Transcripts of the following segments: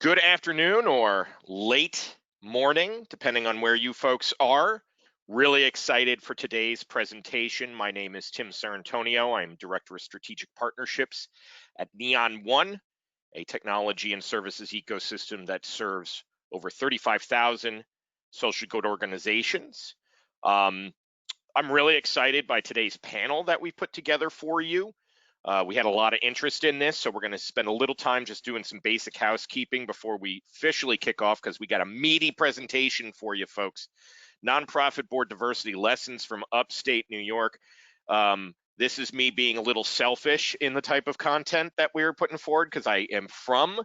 Good afternoon or late morning, depending on where you folks are. Really excited for today's presentation. My name is Tim Sarantonio. I'm Director of Strategic Partnerships at Neon One, a technology and services ecosystem that serves over 35,000 social good organizations. I'm really excited by today's panel that we put together for you. We had a lot of interest in this, so we're going to spend a little time just doing some basic housekeeping before we officially kick off, because we got a meaty presentation for you folks. Nonprofit board diversity lessons from upstate New York. This is me being a little selfish in the type of content that we're putting forward, because I am from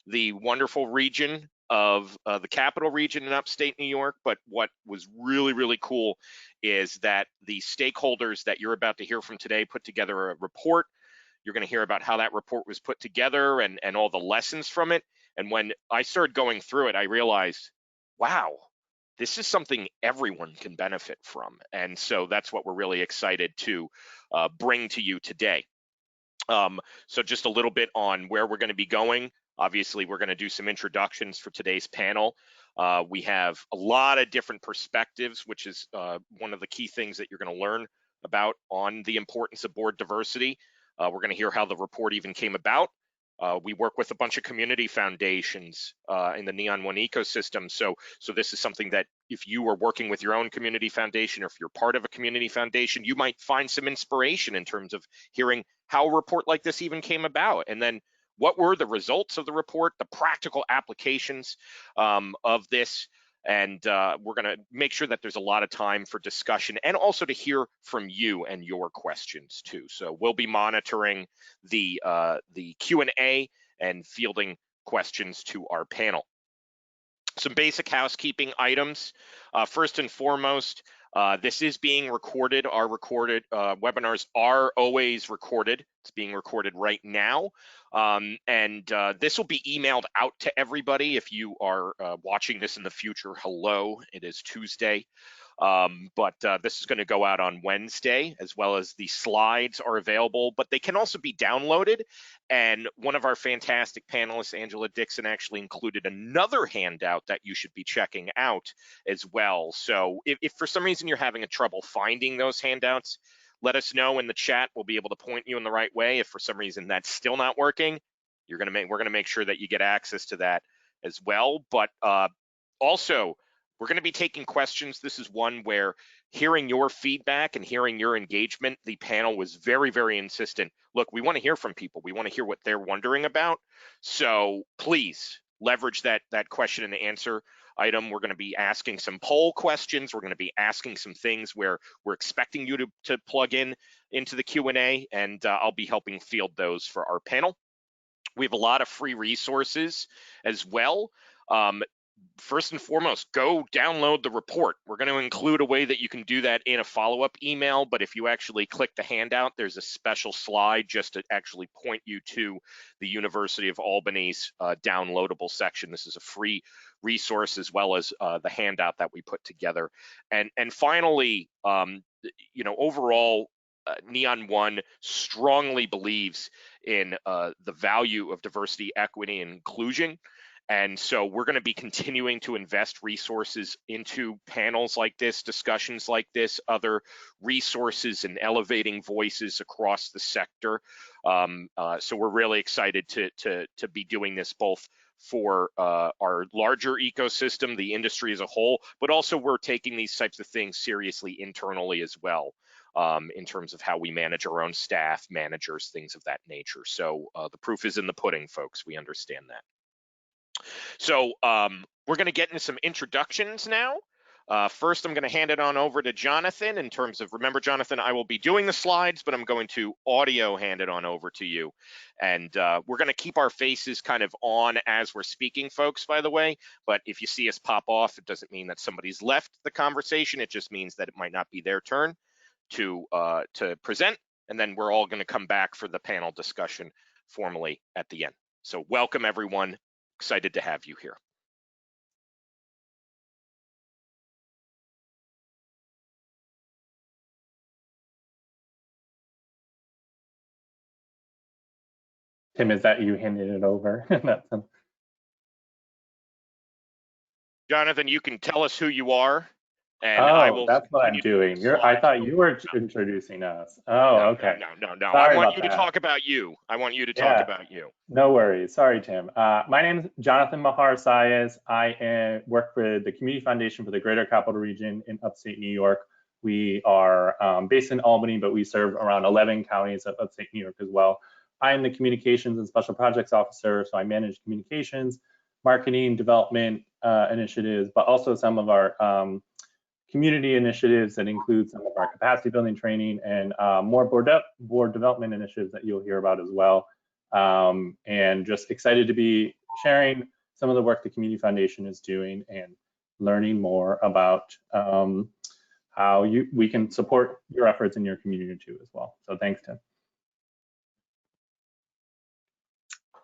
the wonderful region of the capital region in upstate New York. But what was really, really cool is that the stakeholders that you're about to hear from today put together a report. You're going to hear about how that report was put together and all the lessons from it. And when I started going through it, I realized, wow, this is something everyone can benefit from. And so that's what we're really excited to bring to you today. So just a little bit on where we're going to be going. Obviously, we're going to do some introductions for today's panel. We have a lot of different perspectives, which is one of the key things that you're going to learn about on the importance of board diversity. We're going to hear how the report even came about. We work with a bunch of community foundations in the Neon One ecosystem. So this is something that if you are working with your own community foundation, or if you're part of a community foundation, you might find some inspiration in terms of hearing how a report like this even came about. And then what were the results of the report, the practical applications of this. And we're going to make sure that there's a lot of time for discussion and also to hear from you and your questions too. So we'll be monitoring the Q&A and fielding questions to our panel. Some basic housekeeping items. First and foremost, this is being recorded. Our recorded webinars are always recorded. It's being recorded right now. This will be emailed out to everybody. If you are watching this in the future, hello, it is Tuesday. This is going to go out on Wednesday, as well as the slides are available, but they can also be downloaded. And one of our fantastic panelists, Angela Dixon, actually included another handout that you should be checking out as well. So if for some reason you're having a trouble finding those handouts, let us know in the chat. We'll be able to point you in the right way. If for some reason that's still not working, we're going to make sure that you get access to that as well. But also, we're going to be taking questions. This is one where hearing your feedback and hearing your engagement, the panel was very, very insistent. Look, we want to hear from people. We want to hear what they're wondering about. So please leverage that question and answer item. We're going to be asking some poll questions. We're going to be asking some things where we're expecting you to plug into the Q&A, and I'll be helping field those for our panel. We have a lot of free resources as well. First and foremost, go download the report. We're going to include a way that you can do that in a follow-up email, but if you actually click the handout, there's a special slide just to actually point you to the University of Albany's downloadable section. This is a free resource, as well as the handout that we put together. And finally, overall, Neon One strongly believes in the value of diversity, equity, and inclusion. And so we're going to be continuing to invest resources into panels like this, discussions like this, other resources, and elevating voices across the sector. So we're really excited to be doing this both for our larger ecosystem, the industry as a whole, but also we're taking these types of things seriously internally as well, in terms of how we manage our own staff, managers, things of that nature. So the proof is in the pudding, folks. We understand that. So we're going to get into some introductions now. First, I'm going to hand it on over to Jonathan in terms of, remember, Jonathan, I will be doing the slides, but I'm going to audio hand it on over to you. And we're going to keep our faces kind of on as we're speaking, folks, by the way. But if you see us pop off, it doesn't mean that somebody's left the conversation. It just means that it might not be their turn to present. And then we're all going to come back for the panel discussion formally at the end. So welcome, everyone. Excited to have you here. Tim, is that you handing it over? Jonathan, you can tell us who you are, and I Oh, will that's what I'm continue to move doing. the slides I thought forward. you were No, introducing us. Oh, no, no, okay. no, no, no. I Sorry want about you to that. talk about you. I want you to talk Yeah, about you. no worries. Sorry, Tim. My name is Jonathan Mahar Sayes. I work for the Community Foundation for the Greater Capital Region in Upstate New York. We are based in Albany, but we serve around 11 counties of Upstate New York as well. I'm the Communications and Special Projects Officer, so I manage communications, marketing, development initiatives, but also some of our community initiatives that include some of our capacity building training and more board development initiatives that you'll hear about as well. And just excited to be sharing some of the work the Community Foundation is doing and learning more about how we can support your efforts in your community too as well. So thanks, Tim.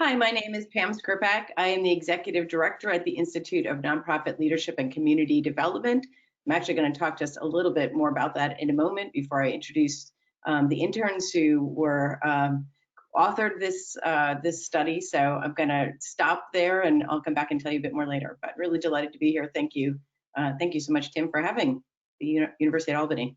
Hi, my name is Pam Skripak. I am the Executive Director at the Institute of Nonprofit Leadership and Community Development. I'm actually going to talk just a little bit more about that in a moment before I introduce the interns who were authored this study. So I'm going to stop there and I'll come back and tell you a bit more later, but really delighted to be here. Thank you. Thank you so much, Tim, for having the University of Albany.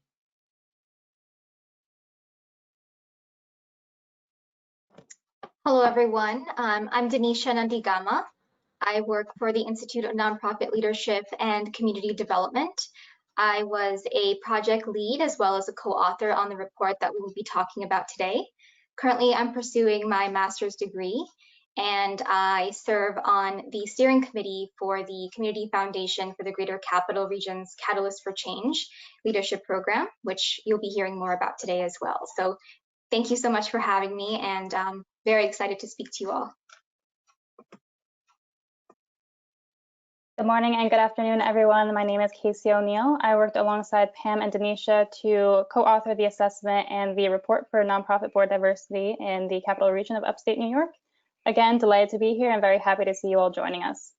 Hello, everyone. I'm Denisha Nandigama. I work for the Institute of Nonprofit Leadership and Community Development. I was a project lead as well as a co-author on the report that we will be talking about today. Currently, I'm pursuing my master's degree, and I serve on the steering committee for the Community Foundation for the Greater Capital Region's Catalyst for Change leadership program, which you'll be hearing more about today as well. So thank you so much for having me, and very excited to speak to you all. Good morning and good afternoon, everyone. My name is Casey O'Neill. I worked alongside Pam and Denisha to co-author the assessment and the report for nonprofit board diversity in the capital region of upstate New York. Again, delighted to be here and very happy to see you all joining us.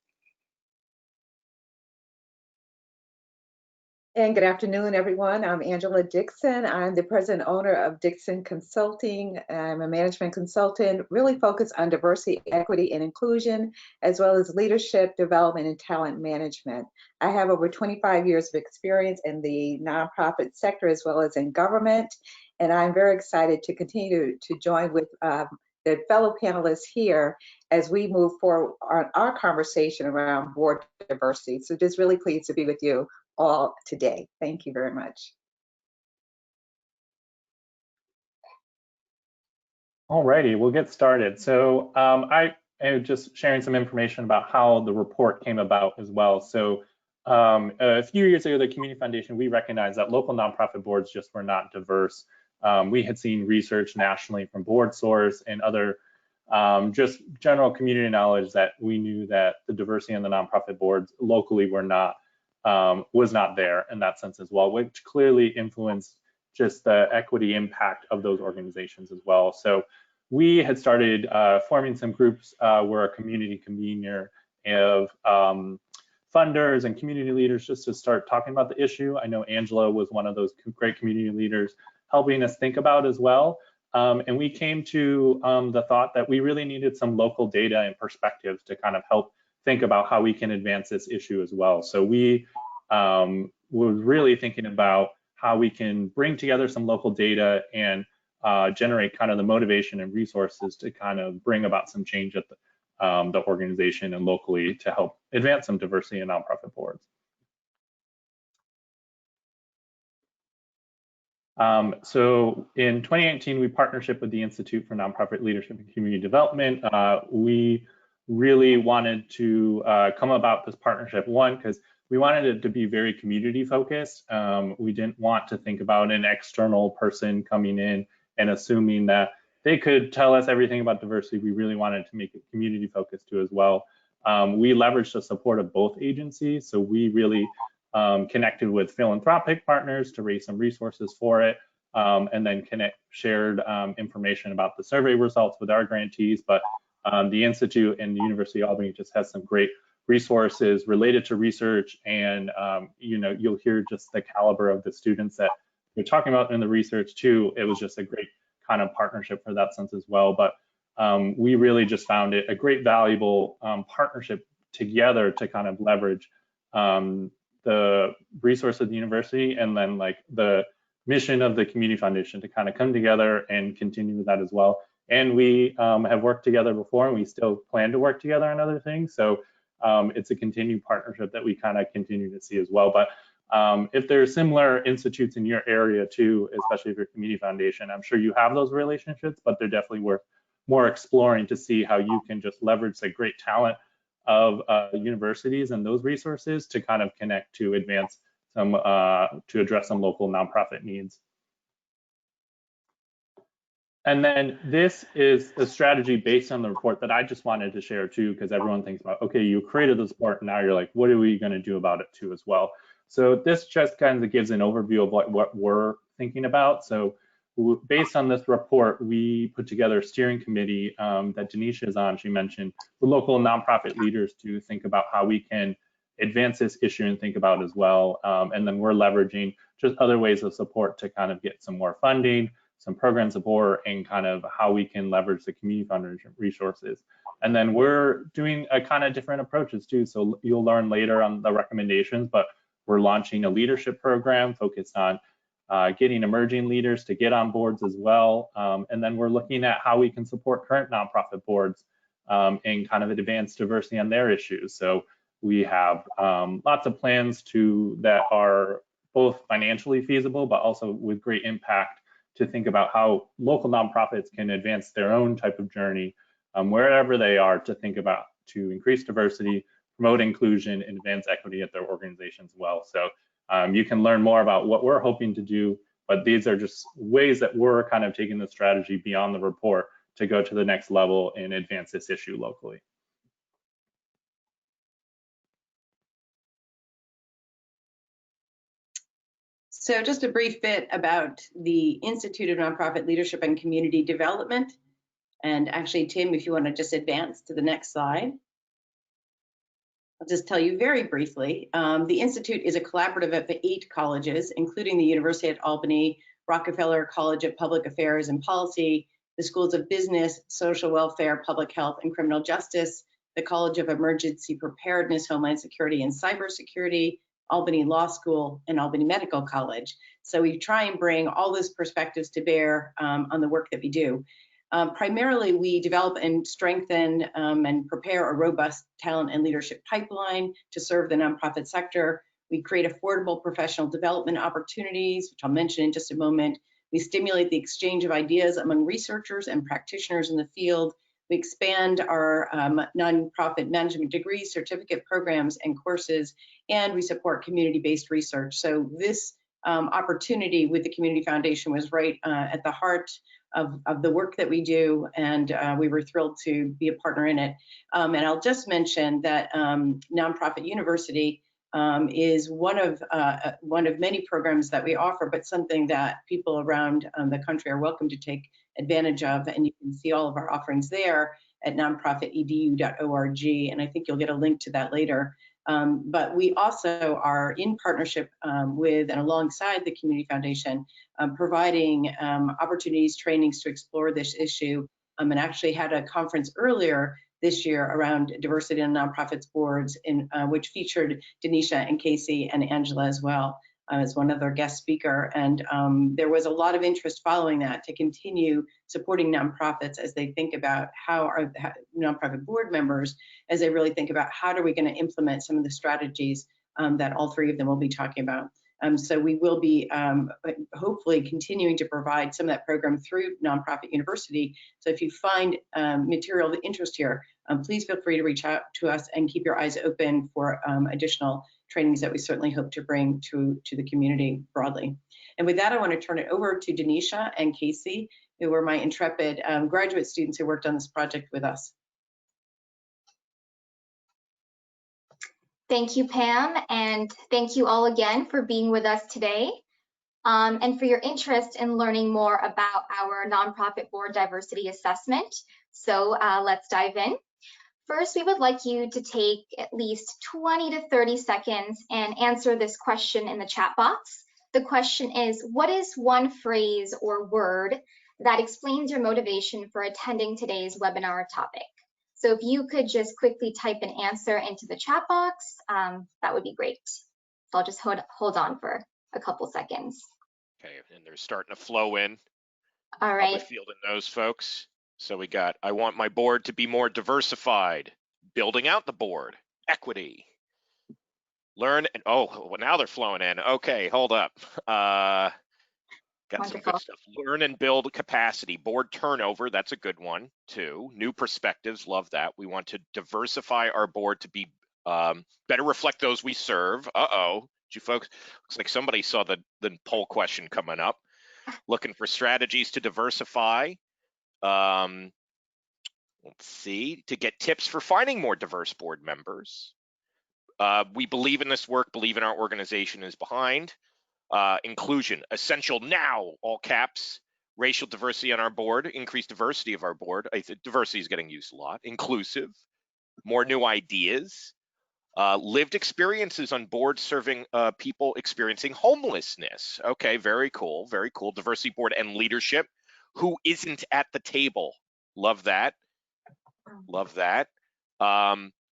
And good afternoon, everyone. I'm Angela Dixon. I'm the president owner of Dixon Consulting. I'm a management consultant, really focused on diversity, equity, and inclusion, as well as leadership development and talent management. I have over 25 years of experience in the nonprofit sector as well as in government, and I'm very excited to continue to join with the fellow panelists here as we move forward on our conversation around board diversity. So just really pleased to be with you all today. Thank you very much. All righty, we'll get started. So I am just sharing some information about how the report came about as well. So a few years ago, the Community Foundation, we recognized that local nonprofit boards just were not diverse. We had seen research nationally from Board Source and other just general community knowledge that we knew that the diversity in the nonprofit boards locally were not was not there in that sense as well, which clearly influenced just the equity impact of those organizations as well. So we had started forming some groups. We're a community convener of funders and community leaders just to start talking about the issue. I know Angela was one of those great community leaders helping us think about as well. And we came to the thought that we really needed some local data and perspectives to kind of help think about how we can advance this issue as well. So we were really thinking about how we can bring together some local data and generate kind of the motivation and resources to kind of bring about some change at the organization and locally to help advance some diversity in nonprofit boards. So in 2018, we partnership with the Institute for Nonprofit Leadership and Community Development. We really wanted to come about this partnership, one, because we wanted it to be very community focused. We didn't want to think about an external person coming in and assuming that they could tell us everything about diversity. We really wanted to make it community focused too as well. We leveraged the support of both agencies. So we really connected with philanthropic partners to raise some resources for it, and then shared information about the survey results with our grantees. But the Institute and the University of Albany just has some great resources related to research, and you'll hear just the caliber of the students that we're talking about in the research too. It was just a great kind of partnership for that sense as well. But we really just found it a great valuable partnership together to kind of leverage the resource of the university and then like the mission of the community foundation to kind of come together and continue with that as well. And we have worked together before, and we still plan to work together on other things. So it's a continued partnership that we kind of continue to see as well. But if there's similar institutes in your area too, especially if you're a community foundation, I'm sure you have those relationships, but they're definitely worth more exploring to see how you can just leverage the great talent of universities and those resources to kind of connect to advance some, to address some local nonprofit needs. And then this is a strategy based on the report that I just wanted to share too, because everyone thinks about, okay, you created this report, and now you're like, what are we going to do about it too as well? So this just kind of gives an overview of what we're thinking about. So based on this report, we put together a steering committee that Denisha is on. She mentioned the local nonprofit leaders to think about how we can advance this issue and think about as well. And then we're leveraging just other ways of support to kind of get some more funding, some program support, and kind of how we can leverage the community foundation resources. And then we're doing a kind of different approaches too. So you'll learn later on the recommendations, but we're launching a leadership program focused on getting emerging leaders to get on boards as well. And then we're looking at how we can support current nonprofit boards and kind of advance diversity on their issues. So we have lots of plans that are both financially feasible, but also with great impact to think about how local nonprofits can advance their own type of journey wherever they are, to think about to increase diversity, promote inclusion, and advance equity at their organizations as well. So you can learn more about what we're hoping to do, but these are just ways that we're kind of taking the strategy beyond the report to go to the next level and advance this issue locally. So just a brief bit about the Institute of Nonprofit Leadership and Community Development. And actually, Tim, if you want to just advance to the next slide. I'll just tell you very briefly. The Institute is a collaborative of 8 colleges, including the University at Albany, Rockefeller College of Public Affairs and Policy, the Schools of Business, Social Welfare, Public Health, and Criminal Justice, the College of Emergency Preparedness, Homeland Security, and Cybersecurity, Albany Law School, and Albany Medical College. So we try and bring all those perspectives to bear on the work that we do. Primarily, we develop and strengthen and prepare a robust talent and leadership pipeline to serve the nonprofit sector. We create affordable professional development opportunities, which I'll mention in just a moment. We stimulate the exchange of ideas among researchers and practitioners in the field. We expand our nonprofit management degrees, certificate programs, and courses, and we support community-based research. So this opportunity with the Community Foundation was right at the heart of the work that we do, and we were thrilled to be a partner in it. And I'll just mention that Nonprofit University is one of many programs that we offer, but something that people around the country are welcome to take advantage of, and you can see all of our offerings there at nonprofitedu.org, and I think you'll get a link to that later. But we also are in partnership with and alongside the Community Foundation, providing opportunities, trainings to explore this issue, and actually had a conference earlier this year around diversity in nonprofits boards, which featured Denisha and Casey and Angela as well as one other guest speaker. And there was a lot of interest following that to continue supporting nonprofits as they think about how are nonprofit board members, as they really think about how are we going to implement some of the strategies that all 3 of them will be talking about. So we will be hopefully continuing to provide some of that program through Nonprofit University. So if you find material of interest here, please feel free to reach out to us and keep your eyes open for additional trainings that we certainly hope to bring to the community broadly. And with that, I want to turn it over to Denisha and Casey, who were my intrepid graduate students who worked on this project with us. Thank you, Pam, and thank you all again for being with us today and for your interest in learning more about our nonprofit board diversity assessment. So let's dive in. First, we would like you to take at least 20 to 30 seconds and answer this question in the chat box. The question is, what is one phrase or word that explains your motivation for attending today's webinar topic? So if you could just quickly type an answer into the chat box, that would be great. So I'll just hold on for a couple seconds. Okay, and they're starting to flow in. All I'll be right. fielding those, folks. So we got, I want my board to be more diversified, building out the board, equity, learn, and oh, well, now they're flowing in. Okay, hold up. Got some good stuff. Learn and build capacity, board turnover, that's a good one too. New perspectives, love that. We want to diversify our board to be better reflect those we serve. Uh-oh, you folks, looks like somebody saw the poll question coming up. Looking for strategies to diversify. Let's see, to get tips for finding more diverse board members. We believe in this work, believe in our organization is behind. Inclusion, essential now, all caps. Racial diversity on our board, increased diversity of our board. I think diversity is getting used a lot. Inclusive, more new ideas. Lived experiences on board serving people experiencing homelessness. Okay, very cool, very cool. Diversity board and leadership. Who isn't at the table? Love that. Love that.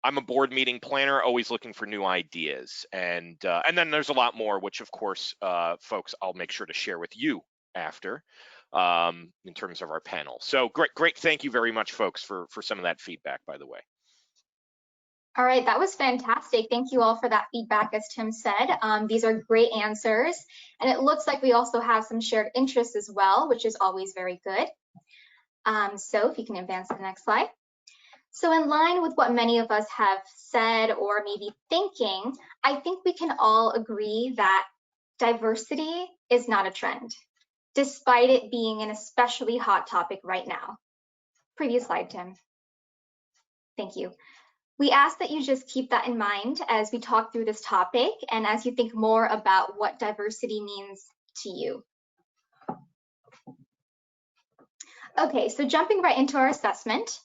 I'm a board meeting planner, always looking for new ideas. And then there's a lot more, which of course, folks, I'll make sure to share with you after in terms of our panel. So great. Thank you very much, folks, for some of that feedback, by the way. All right, that was fantastic. Thank you all for that feedback, as Tim said. These are great answers. And it looks like we also have some shared interests as well, which is always very good. So if you can advance to the next slide. So in line with what many of us have said or maybe thinking, I think we can all agree that diversity is not a trend, despite it being an especially hot topic right now. Previous slide, Tim. Thank you. We ask that you just keep that in mind as we talk through this topic and as you think more about what diversity means to you. Okay, so jumping right into our assessment,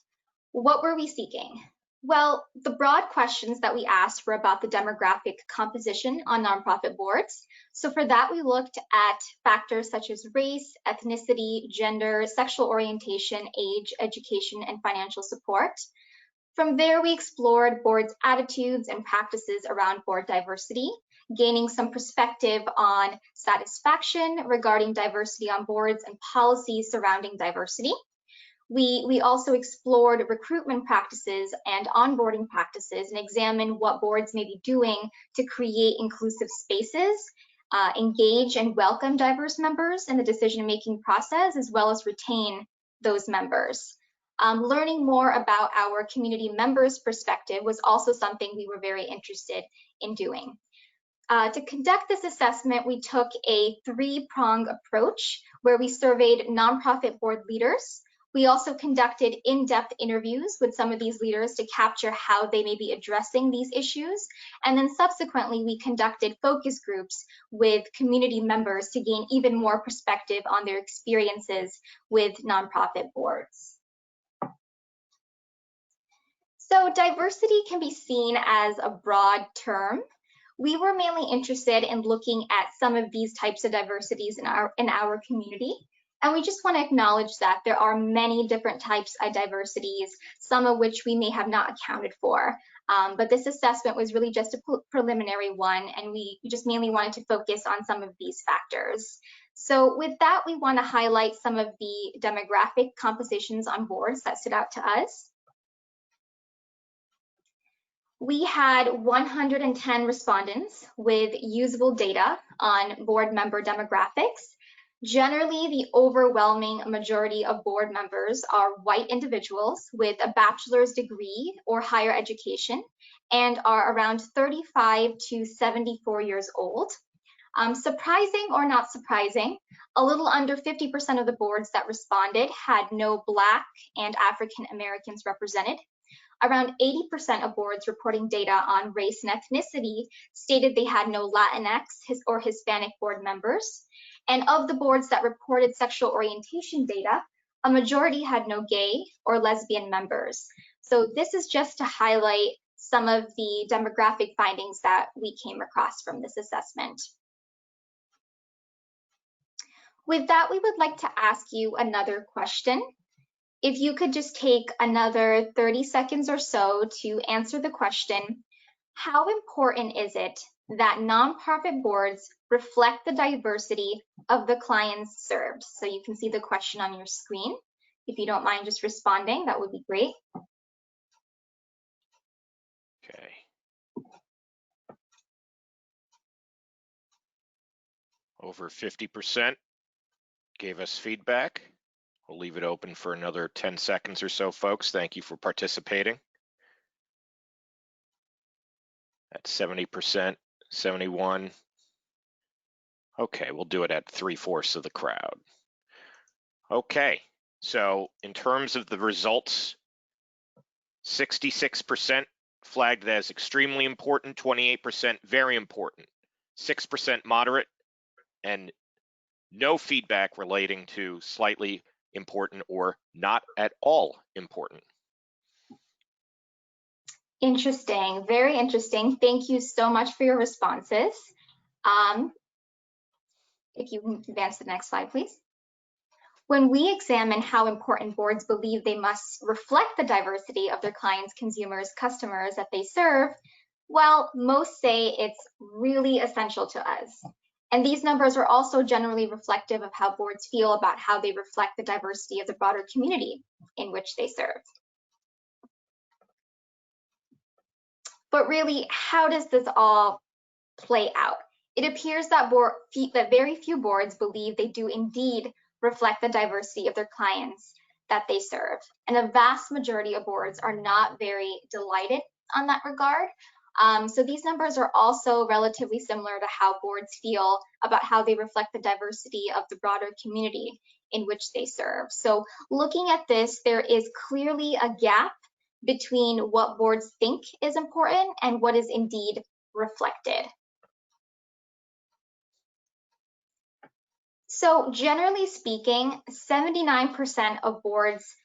what were we seeking? Well, the broad questions that we asked were about the demographic composition on nonprofit boards. So for that, we looked at factors such as race, ethnicity, gender, sexual orientation, age, education, and financial support. From there, we explored boards' attitudes and practices around board diversity, gaining some perspective on satisfaction regarding diversity on boards and policies surrounding diversity. We also explored recruitment practices and onboarding practices and examined what boards may be doing to create inclusive spaces, engage and welcome diverse members in the decision-making process, as well as retain those members. Learning more about our community members' perspective was also something we were very interested in doing. To conduct this assessment, we took a three-pronged approach where we surveyed nonprofit board leaders. We also conducted in-depth interviews with some of these leaders to capture how they may be addressing these issues. And then subsequently, we conducted focus groups with community members to gain even more perspective on their experiences with nonprofit boards. So diversity can be seen as a broad term. We were mainly interested in looking at some of these types of diversities in our community. And we just want to acknowledge that there are many different types of diversities, some of which we may have not accounted for. But this assessment was really just a preliminary one, and we just mainly wanted to focus on some of these factors. So with that, we want to highlight some of the demographic compositions on boards that stood out to us. We had 110 respondents with usable data on board member demographics. Generally, the overwhelming majority of board members are white individuals with a bachelor's degree or higher education and are around 35 to 74 years old. Surprising or not surprising, a little under 50% of the boards that responded had no Black and African Americans represented. Around 80% of boards reporting data on race and ethnicity stated they had no Latinx or Hispanic board members. And of the boards that reported sexual orientation data, a majority had no gay or lesbian members. So this is just to highlight some of the demographic findings that we came across from this assessment. With that, we would like to ask you another question. if you could just take another 30 seconds or so to answer the question, how important is it that nonprofit boards reflect the diversity of the clients served? So you can see the question on your screen. If you don't mind just responding, that would be great. Okay. Over 50% gave us feedback. We'll leave it open for another 10 seconds or so, folks. Thank you for participating. At 70%, 71. Okay, we'll do it at 3/4 of the crowd. Okay, so in terms of the results, 66% flagged it as extremely important, 28% very important, 6% moderate, and no feedback relating to slightly important or not at all important. Interesting, very interesting. Thank you so much for your responses. If you can advance to the next slide, please. When we examine how important boards believe they must reflect the diversity of their clients, consumers, customers that they serve, well, most say it's really essential to us. And these numbers are also generally reflective of how boards feel about how they reflect the diversity of the broader community in which they serve. But really, how does this all play out? It appears that very few boards believe they do indeed reflect the diversity of their clients that they serve. And a vast majority of boards are not very delighted on that regard. So these numbers are also relatively similar to how boards feel about how they reflect the diversity of the broader community in which they serve. So looking at this, there is clearly a gap between what boards think is important and what is indeed reflected. So generally speaking, 79% of boards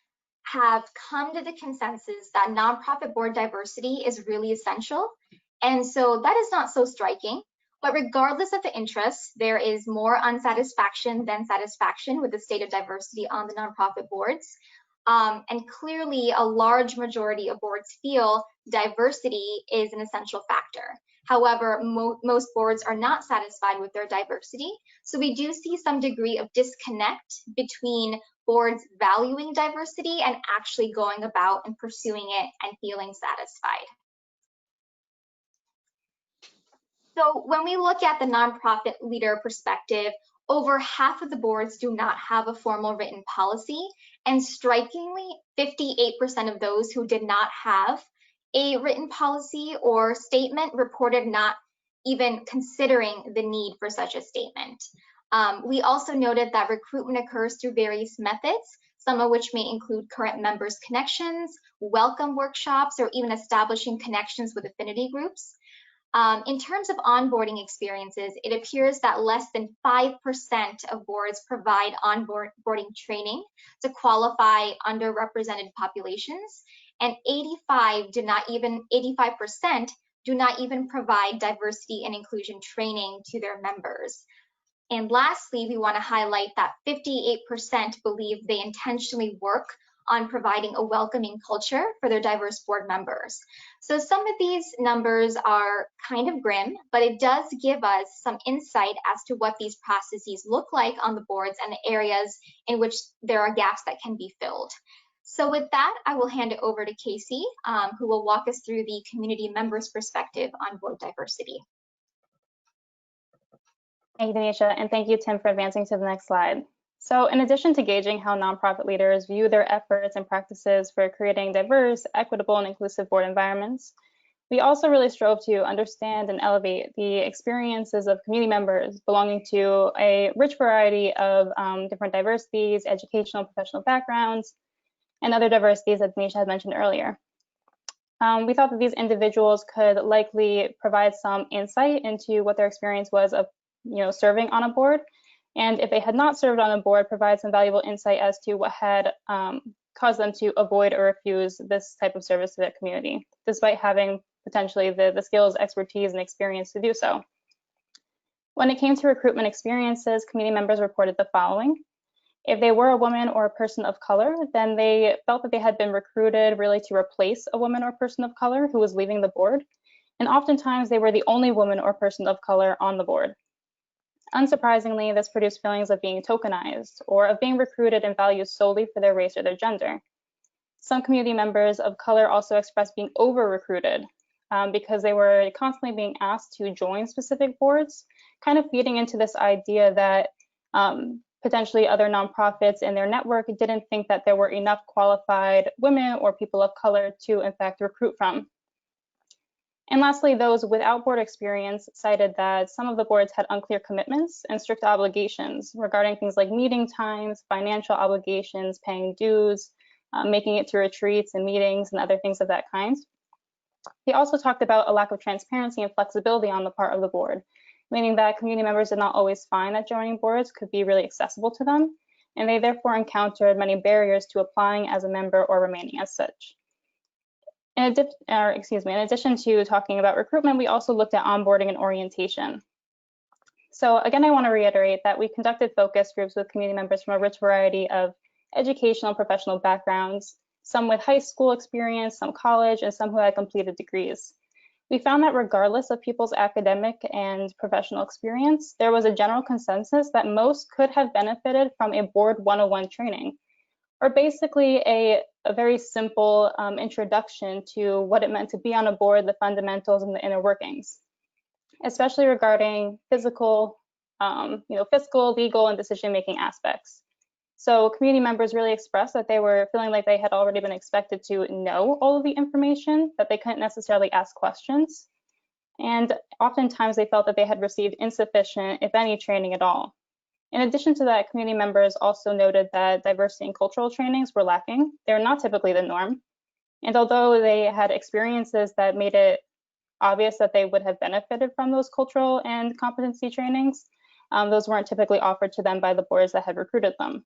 have come to the consensus that nonprofit board diversity is really essential. And so that is not so striking, but regardless of the interests, there is more unsatisfaction than satisfaction with the state of diversity on the nonprofit boards. And clearly a large majority of boards feel diversity is an essential factor. However, most boards are not satisfied with their diversity. So we do see some degree of disconnect between boards valuing diversity and actually going about and pursuing it and feeling satisfied. So when we look at the nonprofit leader perspective, over half of the boards do not have a formal written policy, and strikingly, 58% of those who did not have a written policy or statement reported not even considering the need for such a statement. We also noted that recruitment occurs through various methods, some of which may include current members' connections, welcome workshops, or even establishing connections with affinity groups. In terms of onboarding experiences, it appears that less than 5% of boards provide onboarding training to qualify underrepresented populations, and 85% do not even provide diversity and inclusion training to their members. And lastly, we want to highlight that 58% believe they intentionally work on providing a welcoming culture for their diverse board members. So some of these numbers are kind of grim, but it does give us some insight as to what these processes look like on the boards and the areas in which there are gaps that can be filled. So with that, I will hand it over to Casey, who will walk us through the community members' perspective on board diversity. Thank you, Denisha, and thank you, Tim, for advancing to the next slide. So in addition to gauging how nonprofit leaders view their efforts and practices for creating diverse, equitable, and inclusive board environments, we also really strove to understand and elevate the experiences of community members belonging to a rich variety of different diversities, educational, professional backgrounds, and other diversities that Denisha had mentioned earlier. We thought that these individuals could likely provide some insight into what their experience was of serving on a board, and if they had not served on a board, provide some valuable insight as to what had caused them to avoid or refuse this type of service to their community, despite having potentially the skills, expertise, and experience to do so. When it came to recruitment experiences, community members reported the following. If they were a woman or a person of color, then they felt that they had been recruited really to replace a woman or person of color who was leaving the board. And oftentimes they were the only woman or person of color on the board. Unsurprisingly, this produced feelings of being tokenized or of being recruited and valued solely for their race or their gender. Some community members of color also expressed being over-recruited because they were constantly being asked to join specific boards, kind of feeding into this idea that potentially other nonprofits in their network didn't think that there were enough qualified women or people of color to, in fact, recruit from. And lastly, those without board experience cited that some of the boards had unclear commitments and strict obligations regarding things like meeting times, financial obligations, paying dues, making it to retreats and meetings and other things of that kind. He also talked about a lack of transparency and flexibility on the part of the board, meaning that community members did not always find that joining boards could be really accessible to them, and they therefore encountered many barriers to applying as a member or remaining as such. In addition to talking about recruitment, we also looked at onboarding and orientation. So again, I want to reiterate that we conducted focus groups with community members from a rich variety of educational and professional backgrounds, some with high school experience, some college, and some who had completed degrees. We found that regardless of people's academic and professional experience, there was a general consensus that most could have benefited from a Board 101 training, or basically a very simple introduction to what it meant to be on a board, the fundamentals and the inner workings, especially regarding fiscal, legal, and decision-making aspects. So community members really expressed that they were feeling like they had already been expected to know all of the information, that they couldn't necessarily ask questions. And oftentimes they felt that they had received insufficient, if any, training at all. In addition to that, community members also noted that diversity and cultural trainings were lacking. They're not typically the norm. And although they had experiences that made it obvious that they would have benefited from those cultural and competency trainings, those weren't typically offered to them by the boards that had recruited them.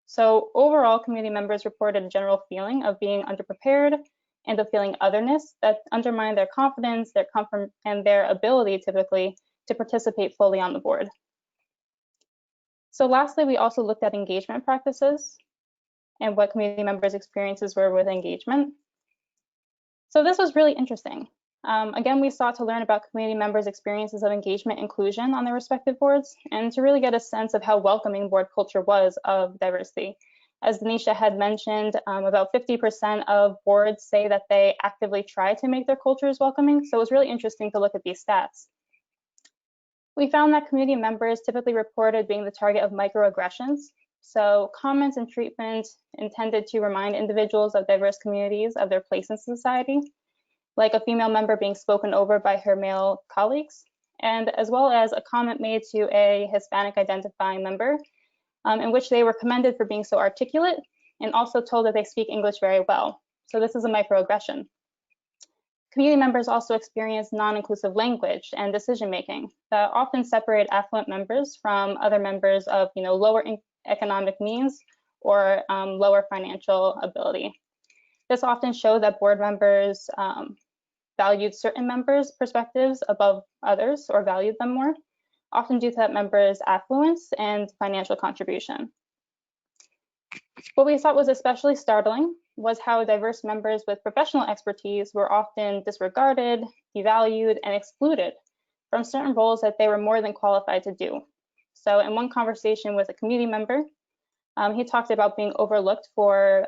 So overall, community members reported a general feeling of being underprepared and of feeling otherness that undermined their confidence, their comfort, and their ability typically to participate fully on the board. So lastly, we also looked at engagement practices and what community members' experiences were with engagement. So this was really interesting. Again, we sought to learn about community members' experiences of engagement inclusion on their respective boards and to really get a sense of how welcoming board culture was of diversity. As Denisha had mentioned, about 50% of boards say that they actively try to make their cultures welcoming, so it was really interesting to look at these stats. We found that community members typically reported being the target of microaggressions, so comments and treatment intended to remind individuals of diverse communities of their place in society, like a female member being spoken over by her male colleagues, and as well as a comment made to a Hispanic identifying member in which they were commended for being so articulate and also told that they speak English very well. So this is a microaggression. Community members also experience non-inclusive language and decision-making that often separate affluent members from other members of lower economic means or lower financial ability. This often showed that board members valued certain members' perspectives above others or valued them more, often due to that member's affluence and financial contribution. What we thought was especially startling was how diverse members with professional expertise were often disregarded, devalued, and excluded from certain roles that they were more than qualified to do. So in one conversation with a community member, he talked about being overlooked for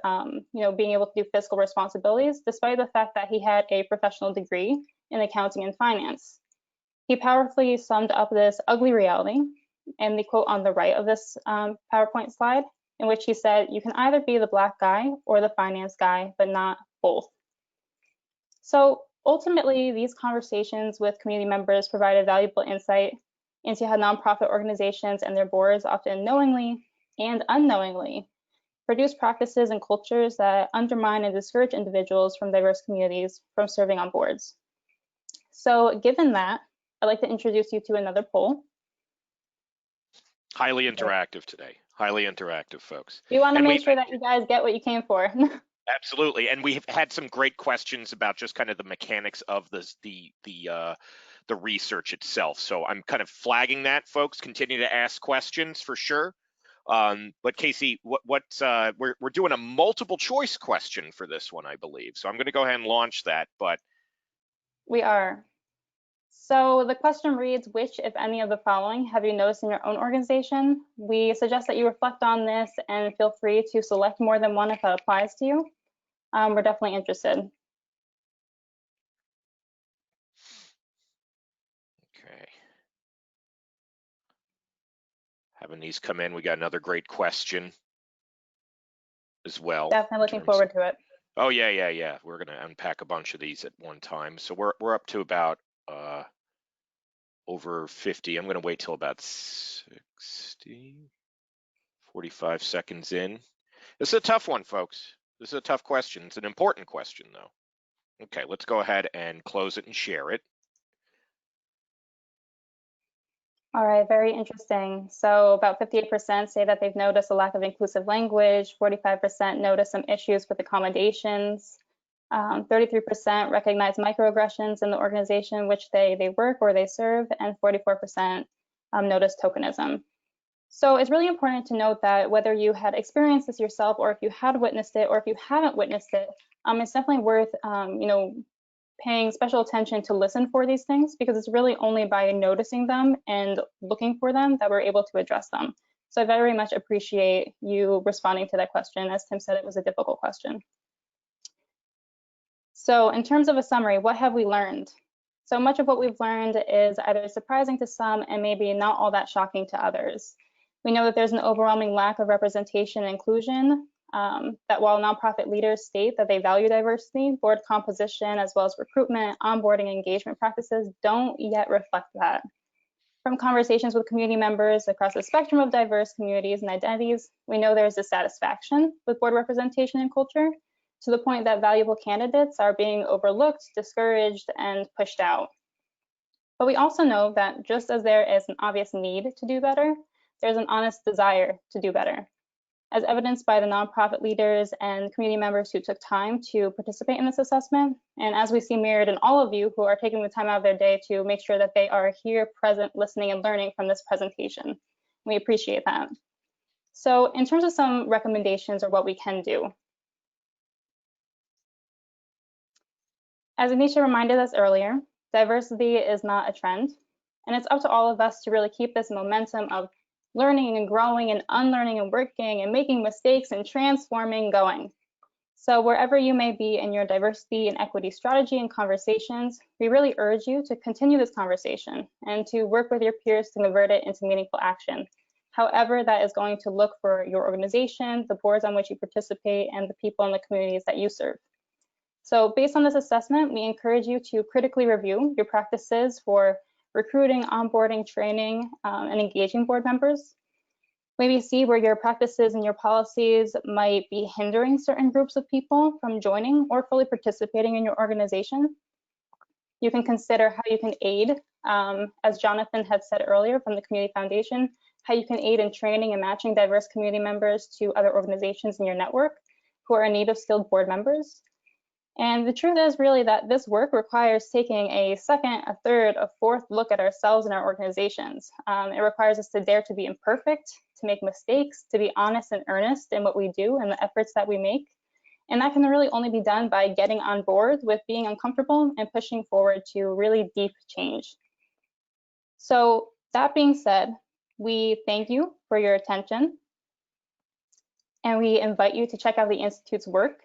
being able to do fiscal responsibilities, despite the fact that he had a professional degree in accounting and finance. He powerfully summed up this ugly reality in the quote on the right of this PowerPoint slide, in which he said, "You can either be the black guy or the finance guy, but not both." So ultimately, these conversations with community members provided valuable insight into how nonprofit organizations and their boards often knowingly and unknowingly produce practices and cultures that undermine and discourage individuals from diverse communities from serving on boards. So given that, I'd like to introduce you to another poll. Highly interactive today. Highly interactive, folks. We want to make sure that you guys get what you came for. Absolutely, and we've had some great questions about just kind of the mechanics of the research itself. So I'm kind of flagging that, folks. Continue to ask questions for sure. But Casey, we're doing a multiple choice question for this one, I believe. So I'm going to go ahead and launch that. But We are. So the question reads, which, if any of the following, have you noticed in your own organization? We suggest that you reflect on this and feel free to select more than one if that applies to you. We're definitely interested. okay. Having these come in, we got another great question as well. Definitely looking forward to it. Oh yeah. We're going to unpack a bunch of these at one time. So we're up to about over 50. I'm going to wait till about 60, 45 seconds in. This is a tough one, folks. This is a tough question. It's an important question, though. Okay, let's go ahead and close it and share it. All right, very interesting. So about 58% say that they've noticed a lack of inclusive language, 45% notice some issues with accommodations, 33% recognize microaggressions in the organization which they work or they serve, and 44% notice tokenism. So it's really important to note that whether you had experienced this yourself or if you had witnessed it or if you haven't witnessed it, it's definitely worth paying special attention to listen for these things, because it's really only by noticing them and looking for them that we're able to address them. So I very much appreciate you responding to that question. As Tim said, it was a difficult question. So in terms of a summary, what have we learned? So much of what we've learned is either surprising to some and maybe not all that shocking to others. We know that there's an overwhelming lack of representation and inclusion, that while nonprofit leaders state that they value diversity, board composition, as well as recruitment, onboarding, and engagement practices don't yet reflect that. From conversations with community members across the spectrum of diverse communities and identities, we know there's dissatisfaction with board representation and culture, to the point that valuable candidates are being overlooked, discouraged, and pushed out. But we also know that just as there is an obvious need to do better, there's an honest desire to do better, as evidenced by the nonprofit leaders and community members who took time to participate in this assessment, and as we see mirrored in all of you who are taking the time out of their day to make sure that they are here, present, listening, and learning from this presentation. We appreciate that. So in terms of some recommendations or what we can do, as Anisha reminded us earlier, diversity is not a trend, and it's up to all of us to really keep this momentum of learning and growing and unlearning and working and making mistakes and transforming going. So wherever you may be in your diversity and equity strategy and conversations, we really urge you to continue this conversation and to work with your peers to convert it into meaningful action, however that is going to look for your organization, the boards on which you participate, and the people in the communities that you serve. So based on this assessment, we encourage you to critically review your practices for recruiting, onboarding, training, and engaging board members. Maybe see where your practices and your policies might be hindering certain groups of people from joining or fully participating in your organization. You can consider how you can aid, as Jonathan had said earlier from the Community Foundation, how you can aid in training and matching diverse community members to other organizations in your network who are in need of skilled board members. And the truth is really that this work requires taking a second, a third, a fourth look at ourselves and our organizations. It requires us to dare to be imperfect, to make mistakes, to be honest and earnest in what we do and the efforts that we make. And that can really only be done by getting on board with being uncomfortable and pushing forward to really deep change. So that being said, we thank you for your attention, and we invite you to check out the Institute's work.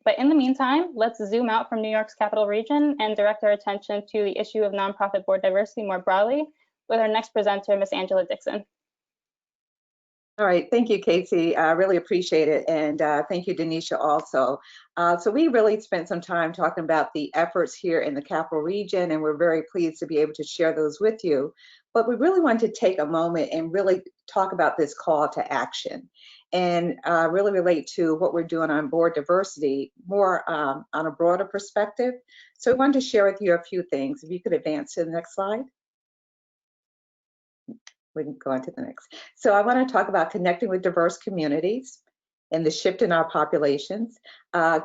But in the meantime, let's zoom out from New York's capital region and direct our attention to the issue of nonprofit board diversity more broadly with our next presenter, Ms. Angela Dixon. All right, thank you, Casey. I really appreciate it. And thank you, Denisha, also. So we really spent some time talking about the efforts here in the capital region, and we're very pleased to be able to share those with you. But we really want to take a moment and really talk about this call to action and really relate to what we're doing on board diversity more on a broader perspective. So I wanted to share with you a few things. If you could advance to the next slide. We can go on to the next. So I want to talk about connecting with diverse communities and the shift in our populations,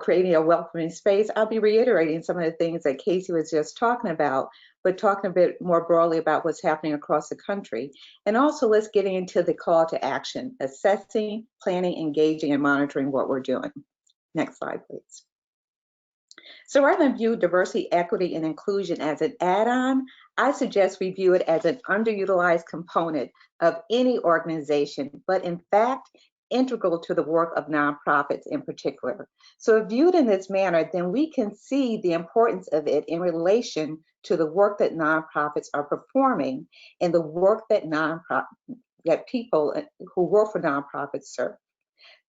creating a welcoming space. I'll be reiterating some of the things that Casey was just talking about, but talking a bit more broadly about what's happening across the country. And also let's get into the call to action, assessing, planning, engaging, and monitoring what we're doing. Next slide, please. So rather than view diversity, equity, and inclusion as an add-on, I suggest we view it as an underutilized component of any organization, but in fact, integral to the work of nonprofits in particular. So if viewed in this manner, then we can see the importance of it in relation to the work that nonprofits are performing and the work that people who work for nonprofits serve.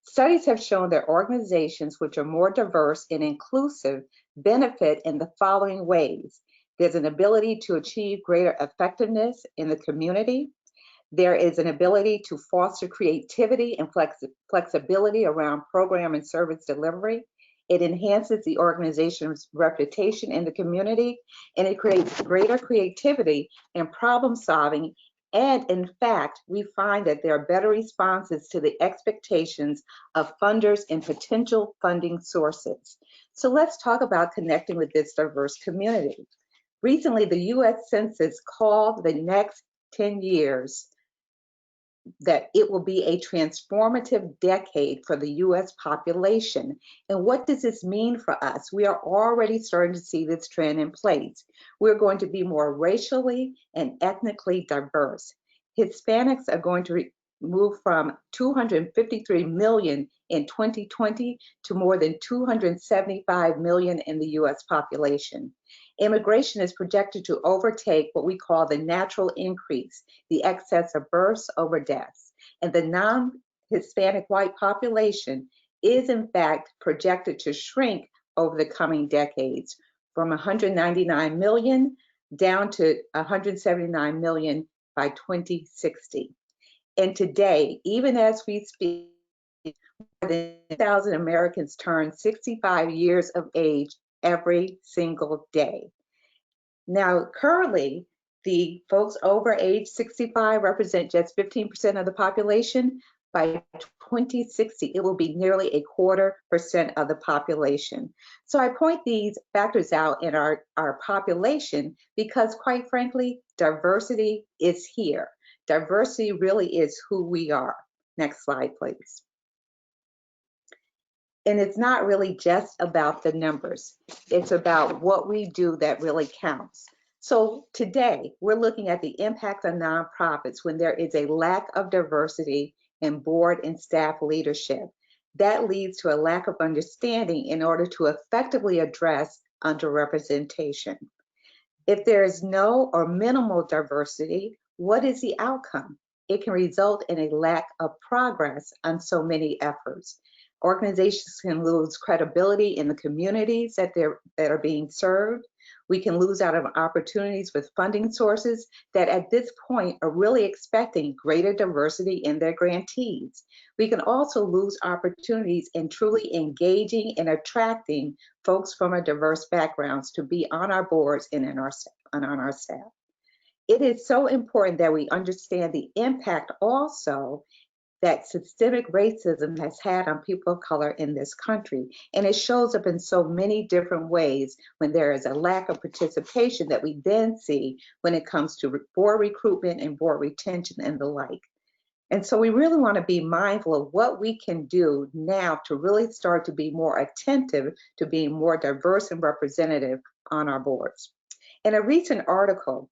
Studies have shown that organizations which are more diverse and inclusive benefit in the following ways. There's an ability to achieve greater effectiveness in the community. There is an ability to foster creativity and flexibility around program and service delivery. It enhances the organization's reputation in the community, and it creates greater creativity and problem solving. And in fact, we find that there are better responses to the expectations of funders and potential funding sources. So let's talk about connecting with this diverse community. Recently, the US Census called the next 10 years that it will be a transformative decade for the US population. And what does this mean for us? We are already starting to see this trend in place. We're going to be more racially and ethnically diverse. Hispanics are going to move from 253 million in 2020 to more than 275 million in the US population. Immigration is projected to overtake what we call the natural increase, the excess of births over deaths. And the non-Hispanic white population is in fact projected to shrink over the coming decades from 199 million down to 179 million by 2060. And today, even as we speak, more than 1,000 Americans turn 65 years of age every single day. Now, currently, the folks over age 65 represent just 15% of the population. By 2060, it will be nearly 0.25% of the population. So I point these factors out in our population because, quite frankly, diversity is here. Diversity really is who we are. Next slide, please. And it's not really just about the numbers. It's about what we do that really counts. So today, we're looking at the impact on nonprofits when there is a lack of diversity in board and staff leadership. That leads to a lack of understanding in order to effectively address underrepresentation. If there is no or minimal diversity, what is the outcome? It can result in a lack of progress on so many efforts. Organizations can lose credibility in the communities that are being served. We can lose out on opportunities with funding sources that at this point are really expecting greater diversity in their grantees. We can also lose opportunities in truly engaging and attracting folks from a diverse backgrounds to be on our boards and on our staff. It is so important that we understand the impact also that systemic racism has had on people of color in this country. And it shows up in so many different ways when there is a lack of participation that we then see when it comes to board recruitment and board retention and the like. And so we really want to be mindful of what we can do now to really start to be more attentive to being more diverse and representative on our boards. In a recent article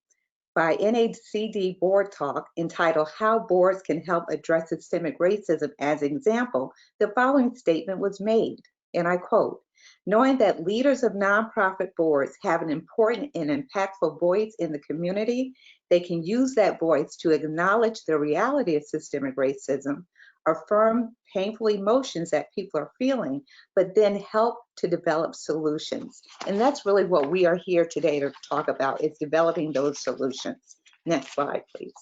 by NACD Board Talk entitled How Boards Can Help Address Systemic Racism as an Example, the following statement was made, and I quote, "Knowing that leaders of nonprofit boards have an important and impactful voice in the community, they can use that voice to acknowledge the reality of systemic racism, affirm painful emotions that people are feeling, but then help to develop solutions." And that's really what we are here today to talk about, is developing those solutions. Next slide, please.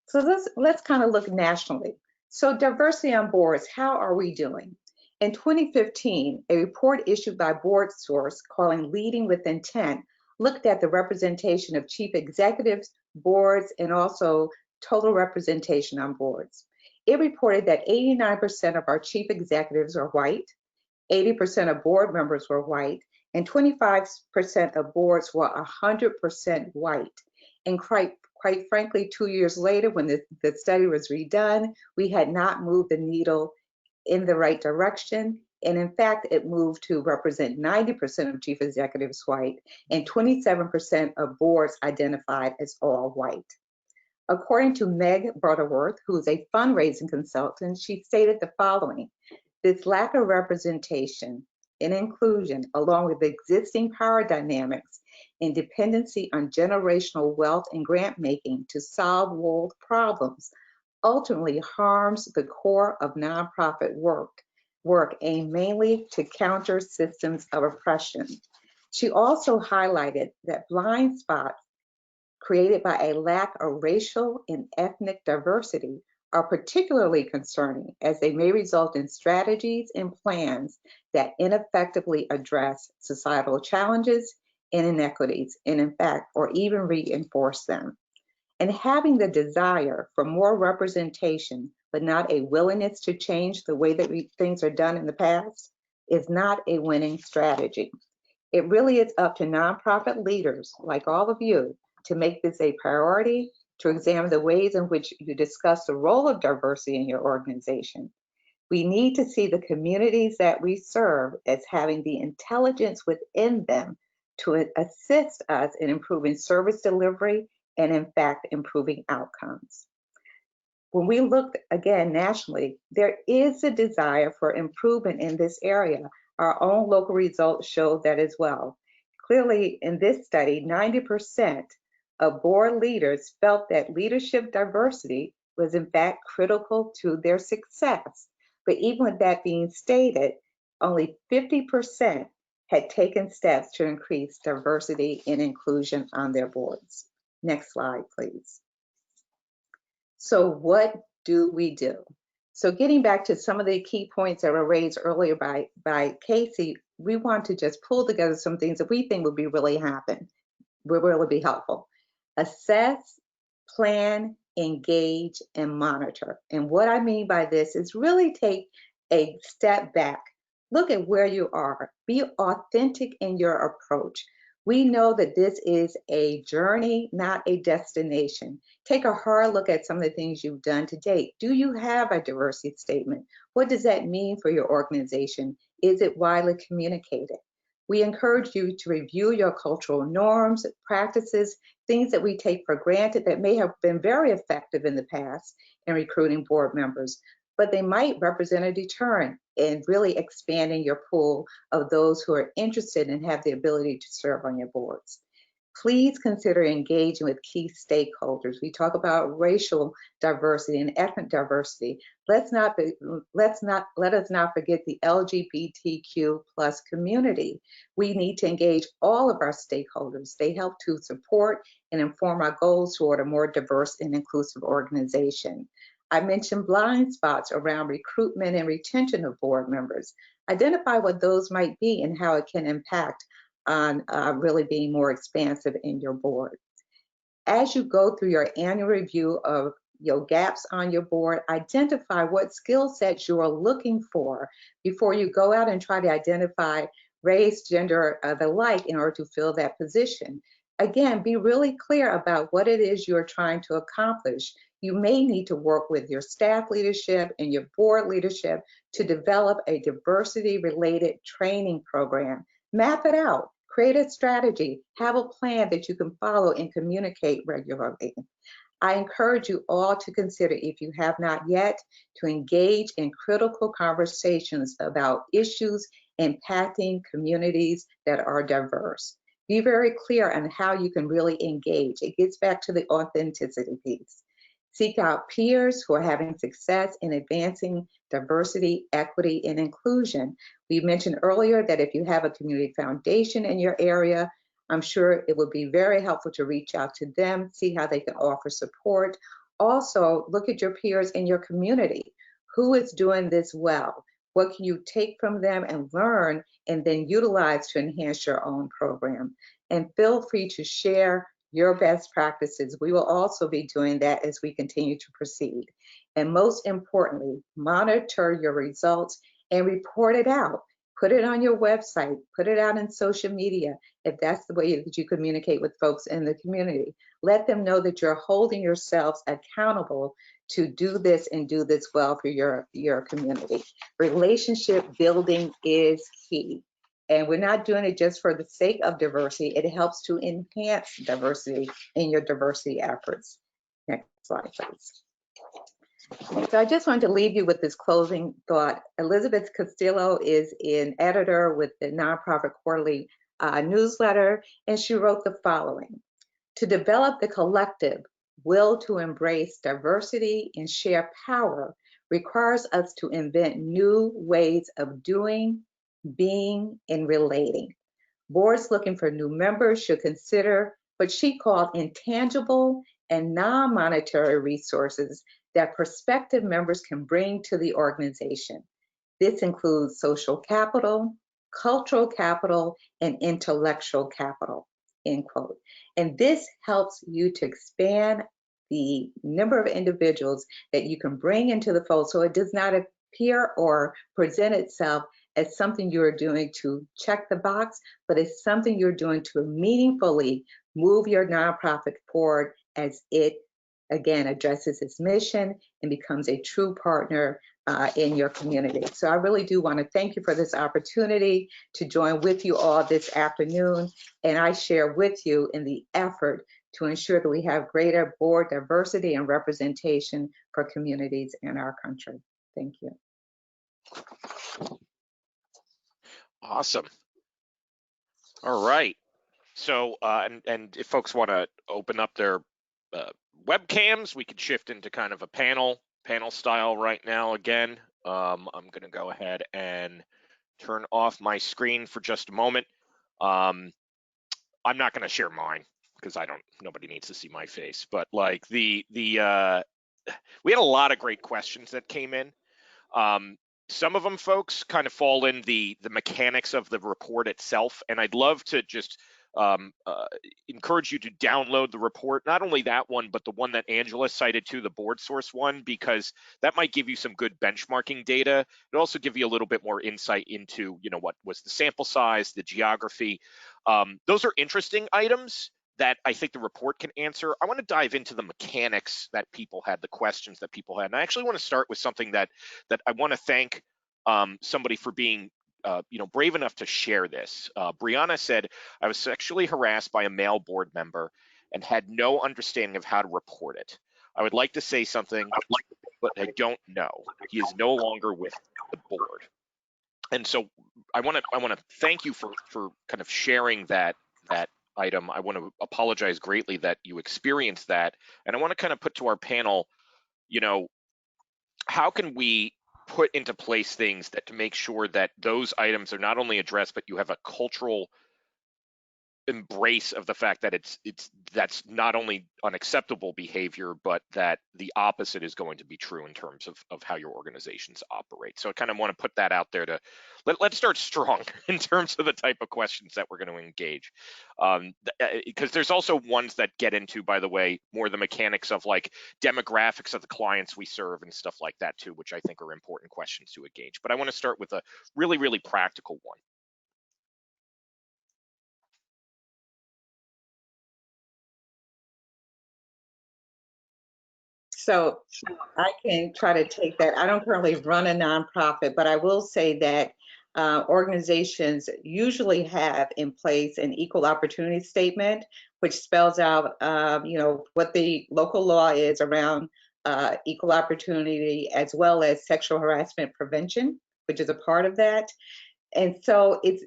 So let's kind of look nationally. So diversity on boards, how are we doing? In 2015, a report issued by Board Source calling Leading with Intent looked at the representation of chief executives, boards, and also total representation on boards. It reported that 89% of our chief executives are white, 80% of board members were white, and 25% of boards were 100% white. And quite frankly, 2 years later, when the study was redone, we had not moved the needle in the right direction. And in fact, it moved to represent 90% of chief executives white and 27% of boards identified as all white. According to Meg Butterworth, who is a fundraising consultant, she stated the following: this lack of representation and inclusion, along with existing power dynamics and dependency on generational wealth and grant making to solve world problems, ultimately harms the core of nonprofit work aimed mainly to counter systems of oppression. She also highlighted that blind spots created by a lack of racial and ethnic diversity are particularly concerning, as they may result in strategies and plans that ineffectively address societal challenges and inequities, and in fact, or even reinforce them. And having the desire for more representation, but not a willingness to change the way that things are done in the past, is not a winning strategy. It really is up to nonprofit leaders like all of you to make this a priority, to examine the ways in which you discuss the role of diversity in your organization. We need to see the communities that we serve as having the intelligence within them to assist us in improving service delivery and, in fact, improving outcomes. When we look again nationally, there is a desire for improvement in this area. Our own local results show that as well. Clearly, in this study, 90% of board leaders felt that leadership diversity was in fact critical to their success. But even with that being stated, only 50% had taken steps to increase diversity and inclusion on their boards. Next slide, please. So what do we do? So getting back to some of the key points that were raised earlier by Casey, we want to just pull together some things that we think would be really be helpful. Assess, plan, engage, and monitor. And what I mean by this is really take a step back. Look at where you are. Be authentic in your approach. We know that this is a journey, not a destination. Take a hard look at some of the things you've done to date. Do you have a diversity statement? What does that mean for your organization? Is it widely communicated? We encourage you to review your cultural norms, practices, things that we take for granted that may have been very effective in the past in recruiting board members, but they might represent a deterrent in really expanding your pool of those who are interested and have the ability to serve on your boards. Please consider engaging with key stakeholders. We talk about racial diversity and ethnic diversity. Let us not forget the LGBTQ+ community. We need to engage all of our stakeholders. They help to support and inform our goals toward a more diverse and inclusive organization. I mentioned blind spots around recruitment and retention of board members. Identify what those might be and how it can impact on really being more expansive in your board. As you go through your annual review of your gaps on your board, identify what skill sets you are looking for before you go out and try to identify race, gender, the like in order to fill that position. Again, be really clear about what it is you're trying to accomplish. You may need to work with your staff leadership and your board leadership to develop a diversity-related training program. Map it out. Create a strategy, have a plan that you can follow and communicate regularly. I encourage you all to consider, if you have not yet, to engage in critical conversations about issues impacting communities that are diverse. Be very clear on how you can really engage. It gets back to the authenticity piece. Seek out peers who are having success in advancing diversity, equity, and inclusion. We mentioned earlier that if you have a community foundation in your area, I'm sure it would be very helpful to reach out to them, see how they can offer support. Also, look at your peers in your community. Who is doing this well? What can you take from them and learn and then utilize to enhance your own program? And feel free to share your best practices. We will also be doing that as we continue to proceed. And most importantly, monitor your results and report it out. Put it on your website, put it out in social media, if that's the way that you communicate with folks in the community. Let them know that you're holding yourselves accountable to do this and do this well for your community. Relationship building is key. And we're not doing it just for the sake of diversity. It helps to enhance diversity in your diversity efforts. Next slide, please. So I just wanted to leave you with this closing thought. Elizabeth Castillo is an editor with the Nonprofit Quarterly newsletter, and she wrote the following: to develop the collective will to embrace diversity and share power requires us to invent new ways of doing, being, and relating. Boards looking for new members should consider what she called intangible and non-monetary resources that prospective members can bring to the organization. This includes social capital, cultural capital, and intellectual capital, end quote. And this helps you to expand the number of individuals that you can bring into the fold, so it does not appear or present itself as something you're doing to check the box, but it's something you're doing to meaningfully move your nonprofit forward as it, again, addresses its mission and becomes a true partner in your community. So I really do want to thank you for this opportunity to join with you all this afternoon. And I share with you in the effort to ensure that we have greater board diversity and representation for communities in our country. Thank you. Awesome. All right. So, and if folks want to open up their webcams, we could shift into kind of a panel style right now again. I'm going to go ahead and turn off my screen for just a moment. I'm not going to share mine because nobody needs to see my face, but like we had a lot of great questions that came in. Some of them, folks, kind of fall in the mechanics of the report itself, and I'd love to just encourage you to download the report, not only that one, but the one that Angela cited too, the board source one, because that might give you some good benchmarking data. It'll also give you a little bit more insight into, what was the sample size, the geography. Those are interesting items that I think the report can answer. I want to dive into the mechanics that people had, the questions that people had. And I actually want to start with something that I want to thank somebody for being brave enough to share this. Brianna said, I was sexually harassed by a male board member and had no understanding of how to report it. I would like to say something, but I don't know. He is no longer with the board. And so I want to thank you for kind of sharing that item. I want to apologize greatly that you experienced that. And I want to kind of put to our panel, how can we put into place things that to make sure that those items are not only addressed, but you have a cultural embrace of the fact that that's not only unacceptable behavior, but that the opposite is going to be true in terms of how your organizations operate. So I kind of want to put that out there to let's start strong in terms of the type of questions that we're going to engage, because there's also ones that get into, by the way, more the mechanics of like demographics of the clients we serve and stuff like that too, which I think are important questions to engage. But I want to start with a really, really practical one. So I can try to take that. I don't currently run a nonprofit, but I will say that organizations usually have in place an equal opportunity statement, which spells out, what the local law is around equal opportunity, as well as sexual harassment prevention, which is a part of that. And so it's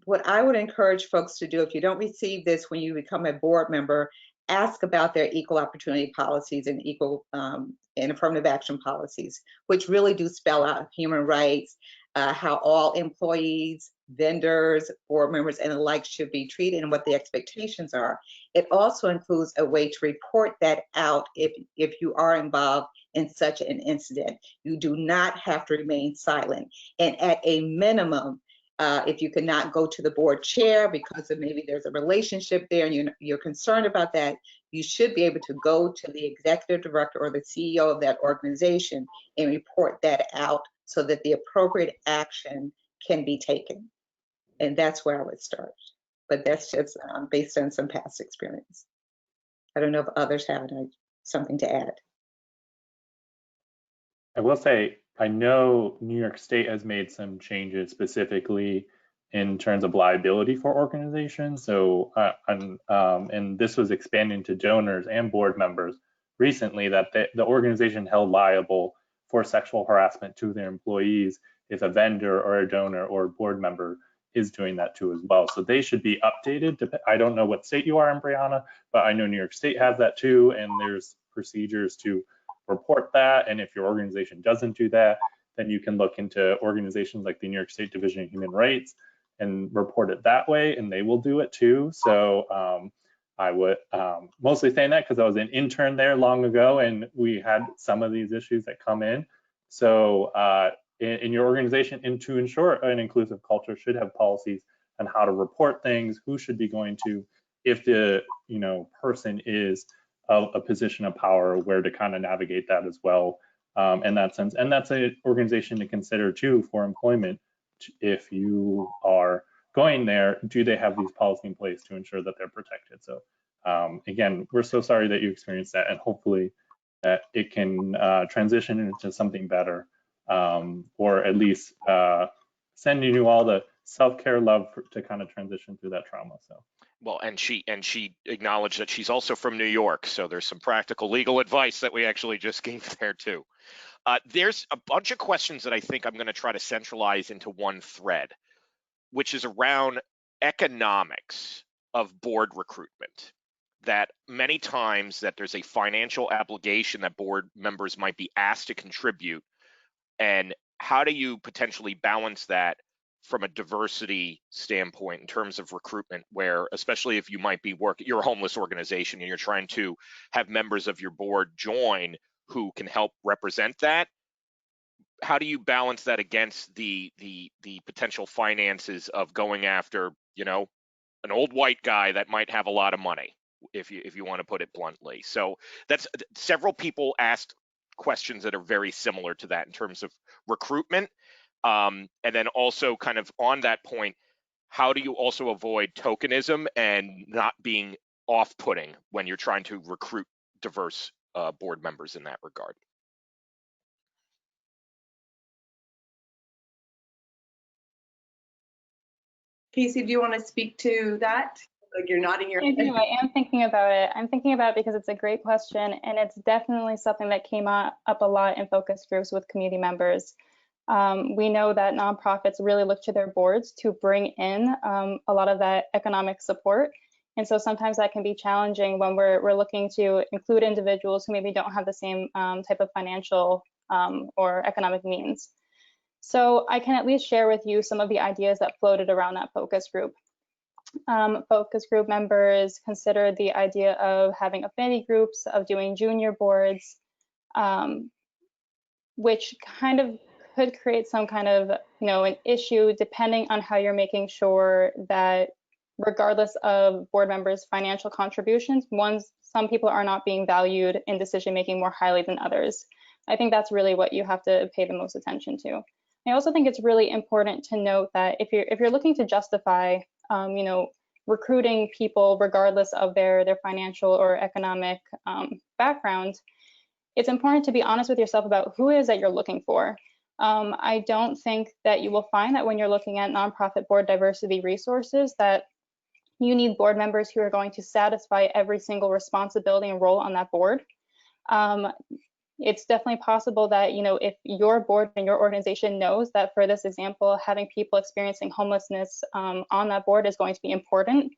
what I would encourage folks to do. If you don't receive this when you become a board member, ask about their equal opportunity policies and equal and affirmative action policies, which really do spell out human rights, how all employees, vendors, board members, and the like should be treated and what the expectations are. It also includes a way to report that out if you are involved in such an incident. You do not have to remain silent. And at a minimum, if you cannot go to the board chair because of maybe there's a relationship there and you're concerned about that, you should be able to go to the executive director or the CEO of that organization and report that out so that the appropriate action can be taken. And that's where I would start. But that's just based on some past experience. I don't know if others have something to add. I will say, I know New York State has made some changes specifically in terms of liability for organizations. So, and this was expanding to donors and board members recently, that the organization held liable for sexual harassment to their employees if a vendor or a donor or a board member is doing that too as well. So they should be updated. I don't know what state you are in, Brianna, but I know New York State has that too, and there's procedures to report that. And if your organization doesn't do that, then you can look into organizations like the New York State Division of Human Rights and report it that way, and they will do it too. So I would mostly saying that because I was an intern there long ago, and we had some of these issues that come in. So in your organization, and to ensure an inclusive culture, should have policies on how to report things, who should be going to, if the person is a position of power, where to kind of navigate that as well in that sense. And that's an organization to consider too for employment. If you are going there, do they have these policies in place to ensure that they're protected? So again, we're so sorry that you experienced that, and hopefully that it can transition into something better, or at least sending you all the self-care love to kind of transition through that trauma. So. Well, and she acknowledged that she's also from New York, so there's some practical legal advice that we actually just gave there too. There's a bunch of questions that I think I'm going to try to centralize into one thread, which is around economics of board recruitment. That many times that there's a financial obligation that board members might be asked to contribute, and how do you potentially balance that from a diversity standpoint in terms of recruitment, where especially if you might be you're a homeless organization and you're trying to have members of your board join who can help represent that. How do you balance that against the potential finances of going after, an old white guy that might have a lot of money, if you want to put it bluntly? So that's several people asked questions that are very similar to that in terms of recruitment. And then also kind of on that point, how do you also avoid tokenism and not being off-putting when you're trying to recruit diverse board members in that regard? Casey, do you want to speak to that? Like, you're nodding your head. I do. I am thinking about it. I'm thinking about it because it's a great question, and it's definitely something that came up a lot in focus groups with community members. We know that nonprofits really look to their boards to bring in a lot of that economic support. And so sometimes that can be challenging when we're looking to include individuals who maybe don't have the same type of financial or economic means. So I can at least share with you some of the ideas that floated around that focus group. Focus group members considered the idea of having affinity groups, of doing junior boards, which kind of could create some kind of, an issue depending on how you're making sure that regardless of board members' financial contributions, some people are not being valued in decision-making more highly than others. I think that's really what you have to pay the most attention to. I also think it's really important to note that if you're looking to justify, recruiting people regardless of their financial or economic background, it's important to be honest with yourself about who it is that you're looking for. I don't think that you will find that when you're looking at nonprofit board diversity resources that you need board members who are going to satisfy every single responsibility and role on that board. It's definitely possible that, if your board and your organization knows that, for this example, having people experiencing homelessness on that board is going to be important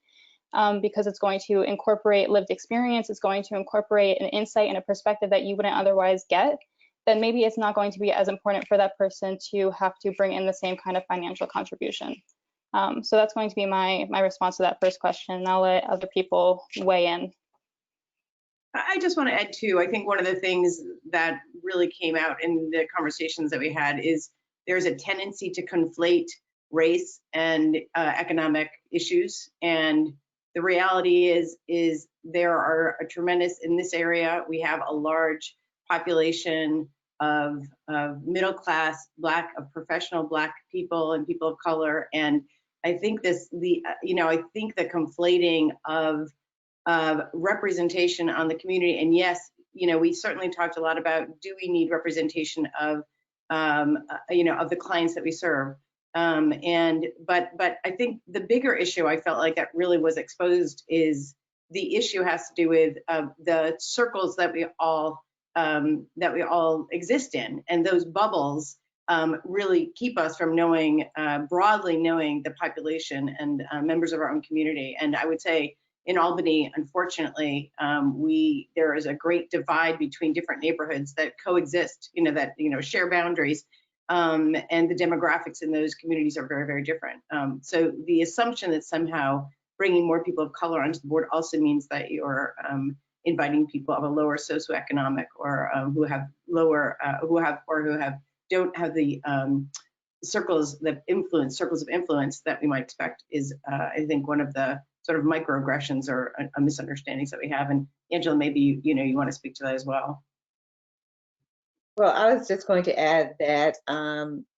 because it's going to incorporate lived experience, it's going to incorporate an insight and a perspective that you wouldn't otherwise get, then maybe it's not going to be as important for that person to have to bring in the same kind of financial contribution. So that's going to be my response to that first question, and I'll let other people weigh in. I just want to add too, I think one of the things that really came out in the conversations that we had is there's a tendency to conflate race and economic issues. And the reality is there are a tremendous, in this area, we have a large population middle class Black, of professional Black people and people of color. And I think I think the conflating of representation on the community, and yes, we certainly talked a lot about, do we need representation of of the clients that we serve, but I think the bigger issue I felt like that really was exposed is the issue has to do with the circles that we all exist in, and those bubbles really keep us from knowing, broadly knowing the population and members of our own community. And I would say in Albany, unfortunately, there is a great divide between different neighborhoods that coexist, that share boundaries, and the demographics in those communities are very, very different. So the assumption that somehow bringing more people of color onto the board also means that you're inviting people of a lower socioeconomic, or who don't have the circles of influence that we might expect is, I think, one of the sort of microaggressions or misunderstandings that we have. And Angela, maybe you want to speak to that as well. Well, I was just going to add that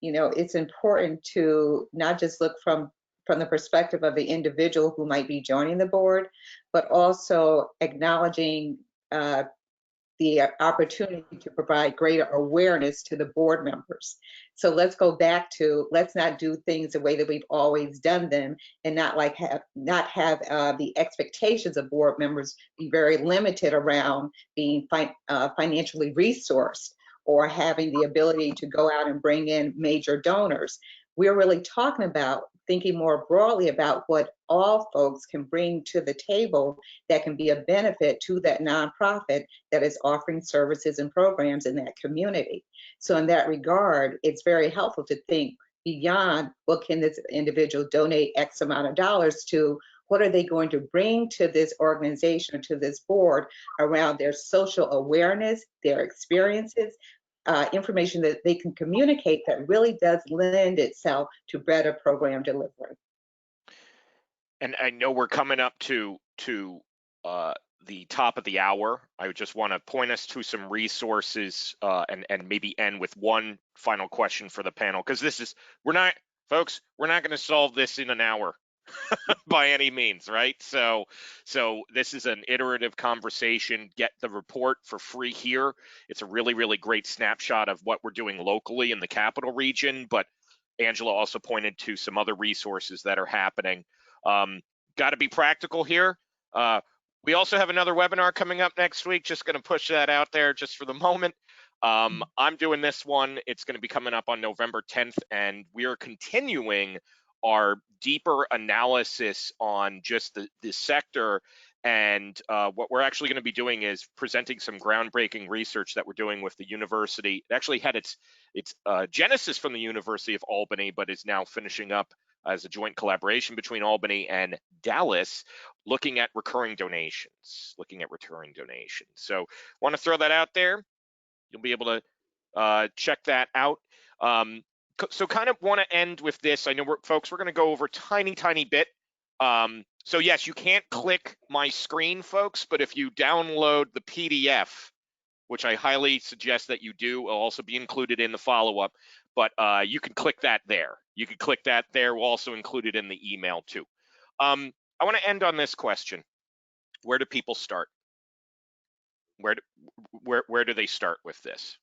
it's important to not just look from the perspective of the individual who might be joining the board, but also acknowledging the opportunity to provide greater awareness to the board members. So let's go back to, let's not do things the way that we've always done them, and not have the expectations of board members be very limited around being financially resourced or having the ability to go out and bring in major donors. We're really talking about thinking more broadly about what all folks can bring to the table that can be a benefit to that nonprofit that is offering services and programs in that community. So in that regard, it's very helpful to think beyond what can this individual donate X amount of dollars to, what are they going to bring to this organization or to this board around their social awareness, their experiences, information that they can communicate that really does lend itself to better program delivery. And I know we're coming up to the top of the hour. I just want to point us to some resources and maybe end with one final question for the panel, because we're not going to solve this in an hour by any means, right? So this is an iterative conversation. Get the report for free here. It's a really, really great snapshot of what we're doing locally in the capital region, but Angela also pointed to some other resources that are happening. Got to be practical here. We also have another webinar coming up next week. Just going to push that out there just for the moment. I'm doing this one. It's going to be coming up on November 10th, and we are continuing our deeper analysis on just the sector. And what we're actually going to be doing is presenting some groundbreaking research that we're doing with the university. It actually had its genesis from the University of Albany, but is now finishing up as a joint collaboration between Albany and Dallas, looking at recurring donations. So want to throw that out there. You'll be able to check that out. So kind of want to end with this. I know we're going to go over a tiny bit. So yes, you can't click my screen, folks, but if you download the PDF, which I highly suggest that you do, will also be included in the follow-up, but you can click that there. We'll also include it in the email too. I want to end on this question. Where do people start? Where do they start with this?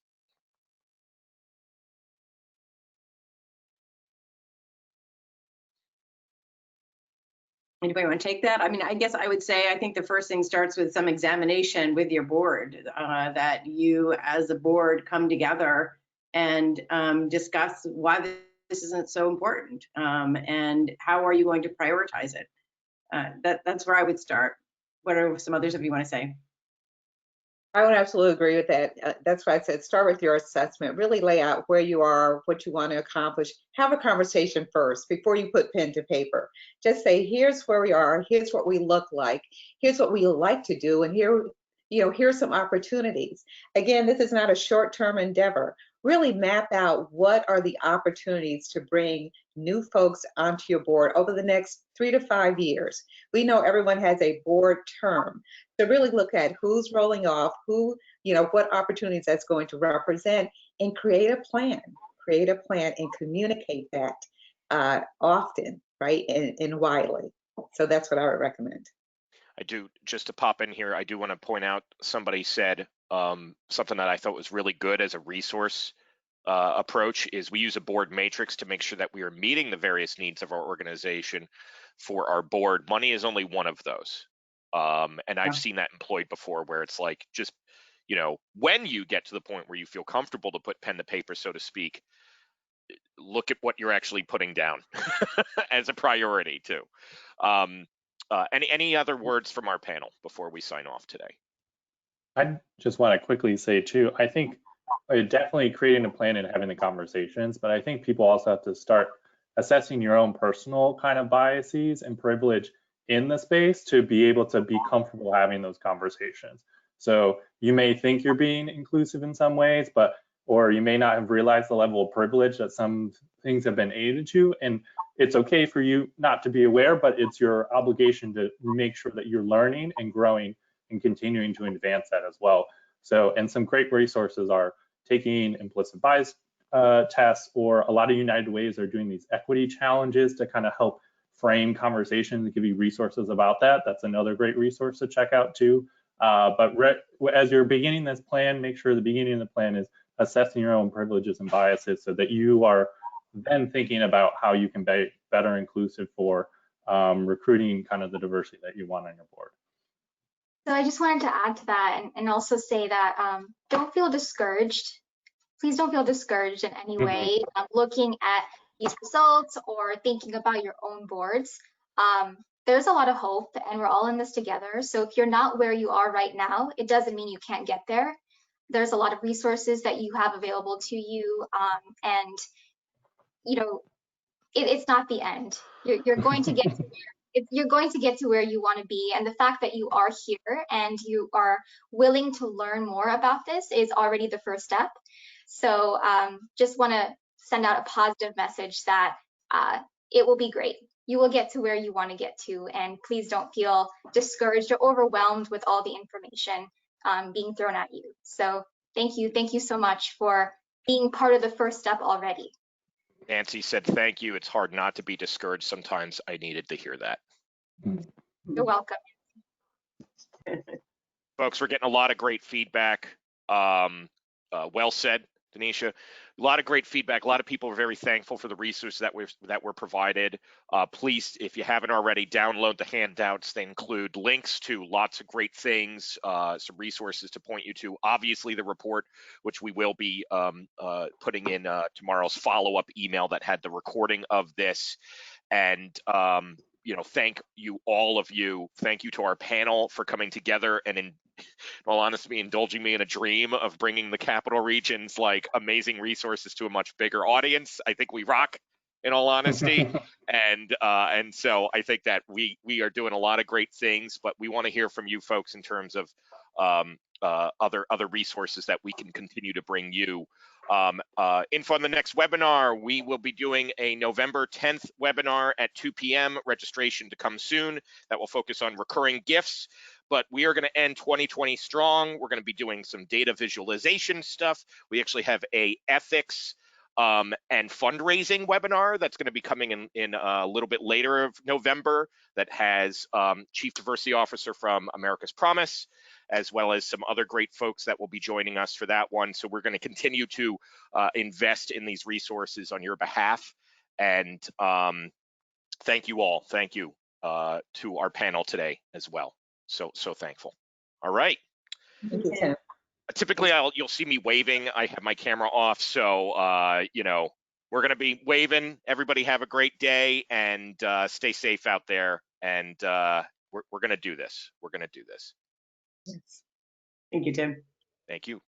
Anybody want to take that? I mean, I guess I would say, I think the first thing starts with some examination with your board, that you as a board come together and discuss why this isn't so important, and how are you going to prioritize it. That's where I would start. What are some others of you want to say? I would absolutely agree with that. That's why I said start with your assessment. Really lay out where you are, what you want to accomplish. Have a conversation first before you put pen to paper. Just say, here's where we are, here's what we look like, here's what we like to do, and here's some opportunities. Again, this is not a short-term endeavor. Really map out what are the opportunities to bring new folks onto your board over the next 3 to 5 years. We know everyone has a board term. So really look at who's rolling off, who, what opportunities that's going to represent, and create a plan and communicate that often, right, and widely. So that's what I would recommend. I do, just to pop in here, I do want to point out, somebody said something that I thought was really good as a resource approach is we use a board matrix to make sure that we are meeting the various needs of our organization for our board. Money is only one of those. And I've seen that employed before where it's like, just, when you get to the point where you feel comfortable to put pen to paper, so to speak, look at what you're actually putting down as a priority too. Any other words from our panel before we sign off today? I just want to quickly say too, I think definitely creating a plan and having the conversations, but I think people also have to start assessing your own personal kind of biases and privilege in the space to be able to be comfortable having those conversations. So you may think you're being inclusive in some ways, or you may not have realized the level of privilege that some things have been aided to. And it's okay for you not to be aware, but it's your obligation to make sure that you're learning and growing and continuing to advance that as well. So, and some great resources are taking implicit bias tests, or a lot of United Ways are doing these equity challenges to kind of help frame conversations and give you resources about that. That's another great resource to check out too. But as you're beginning this plan, make sure the beginning of the plan is assessing your own privileges and biases so that you are then thinking about how you can be better inclusive for recruiting kind of the diversity that you want on your board. So I just wanted to add to that and also say that don't feel discouraged. Please don't feel discouraged in any way looking at these results or thinking about your own boards. There's a lot of hope and we're all in this together. So if you're not where you are right now, it doesn't mean you can't get there. There's a lot of resources that you have available to you, and it's not the end. You're going to get to you're going to get to where you want to be, and the fact that you are here and you are willing to learn more about this is already the first step. So just want to send out a positive message that it will be great. You will get to where you want to get to, and please don't feel discouraged or overwhelmed with all the information being thrown at you. So thank you so much for being part of the first step already. Nancy said, thank you. It's hard not to be discouraged. Sometimes I needed to hear that. You're welcome. Folks, we're getting a lot of great feedback. Well said, Denisha. A lot of great feedback. A lot of people are very thankful for the resources that were provided. Please, if you haven't already, download the handouts. They include links to lots of great things, some resources to point you to. Obviously, the report, which we will be putting in tomorrow's follow-up email that had the recording of this. And thank you, all of you. Thank you to our panel for coming together and, in all honesty, indulging me in a dream of bringing the Capital Region's amazing resources to a much bigger audience. I think we rock, in all honesty. and so I think that we are doing a lot of great things, but we want to hear from you folks in terms of other resources that we can continue to bring you. Info on the next webinar. We will be doing a November 10th webinar at 2 p.m. Registration to come soon. That will focus on recurring gifts. But we are going to end 2020 strong. We're going to be doing some data visualization stuff. We actually have a ethics and fundraising webinar that's going to be coming in a little bit later of November that has Chief Diversity Officer from America's Promise, as well as some other great folks that will be joining us for that one. So we're going to continue to invest in these resources on your behalf. And thank you all. Thank you to our panel today as well. So thankful. All right. Thank you, Tim. Typically, you'll see me waving. I have my camera off, so we're going to be waving. Everybody have a great day and stay safe out there. And we're going to do this. We're going to do this. Yes. Thank you, Tim. Thank you.